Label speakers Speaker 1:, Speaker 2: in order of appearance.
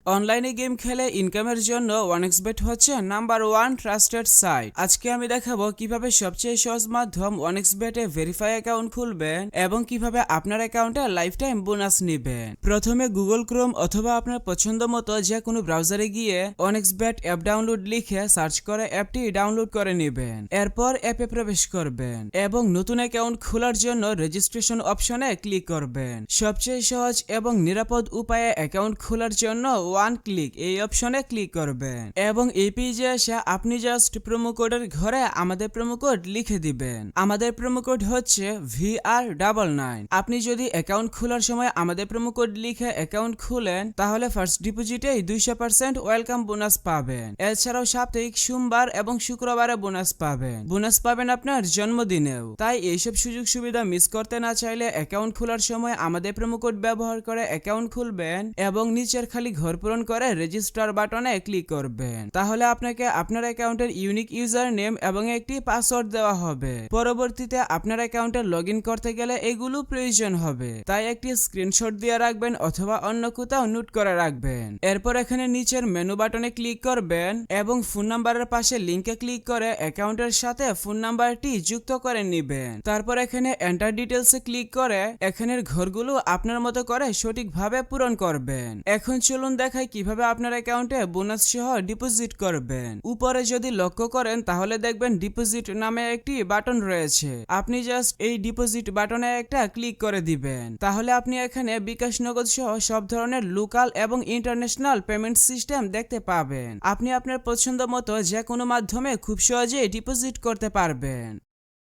Speaker 1: অনলাইনে গেম খেলে ইনকামের জন্য ওয়ানএক্সবেট হচ্ছে নাম্বার ওয়ান ট্রাস্টেড সাইট। আজকে আমি দেখাবো কিভাবে সবচেয়ে সহজ মাধ্যম ওয়ানএক্সবেটে ভেরিফাই অ্যাকাউন্ট খুলবেন এবং কিভাবে আপনার অ্যাকাউন্টে লাইফ টাইম বোনাস নিবেন। প্রথমে গুগল ক্রোম অথবা আপনার পছন্দ মতো যে কোনো ব্রাউজারে গিয়ে ওয়ানএক্সবেট অ্যাপ ডাউনলোড লিখে সার্চ করে অ্যাপটি ডাউনলোড করে নেবেন। এরপর অ্যাপে প্রবেশ করবেন এবং নতুন অ্যাকাউন্ট খোলার জন্য রেজিস্ট্রেশন অপশনে ক্লিক করবেন। সবচেয়ে সহজ এবং নিরাপদ উপায়ে অ্যাকাউন্ট খোলার জন্য ওয়ান ক্লিক এই অপশনে ক্লিক করবেন এবং এই পেজে এসে আপনি জাস্ট প্রোমো কোডের ঘরে আমাদের প্রোমো কোড লিখে দিবেন। আমাদের প্রোমো কোড হচ্ছে VR99। আপনি যদি অ্যাকাউন্ট খোলার সময় আমাদের প্রোমো কোড লিখে অ্যাকাউন্ট খুলেন তাহলে ফার্স্ট ডিপোজিটেই 200% ওয়েলকাম বোনাস পাবেন। এছাড়াও সাপ্তাহিক সোমবার এবং শুক্রবারে বোনাস পাবেন। বোনাস পাবেন আপনার জন্মদিনেও। তাই এইসব সুযোগ সুবিধা মিস করতে না চাইলে অ্যাকাউন্ট খোলার সময় আমাদের প্রোমো কোড ব্যবহার করে অ্যাকাউন্ট খুলবেন এবং নিচের খালি ঘর পূরণ করে রেজিস্টার বাটনে ক্লিক করবেন। তাহলে আপনাকে আপনার অ্যাকাউন্টের ইউনিক ইউজার নেম এবং একটি পাসওয়ার্ড দেওয়া হবে। পরবর্তীতে আপনার অ্যাকাউন্টে লগ ইন করতে গেলে এগুলো প্রয়োজন হবে, তাই একটি স্ক্রিনশট দিয়ে রাখবেন অথবা অন্য কোথাও নোট করে রাখবেন। এরপর এখানে নিচের মেনু বাটনে ক্লিক করবেন এবং ফোন নাম্বারের পাশে লিংকে ক্লিক করে অ্যাকাউন্টের সাথে ফোন নাম্বারটি যুক্ত করে নেবেন। তারপর এখানে এন্টার ডিটেলসে ক্লিক করে এখানের ঘরগুলো আপনার মতো করে সঠিকভাবে পূরণ করবেন। এখন চলুন দেখাই কিভাবে আপনার অ্যাকাউন্টে বোনাস সহ ডিপোজিট করবেন। উপরে যদি লক্ষ্য করেন তাহলে দেখবেন ডিপোজিট নামে একটি বাটন রয়েছে। আপনি জাস্ট এই ডিপোজিট বাটনে একটা ক্লিক করে দিবেন। তাহলে আপনি এখানে বিকাশ নগদ সহ সব ধরনের লোকাল এবং ইন্টারন্যাশনাল পেমেন্ট সিস্টেম দেখতে পাবেন। আপনি আপনার পছন্দ মতো যে কোনো মাধ্যমে খুব সহজেই ডিপোজিট করতে পারবেন।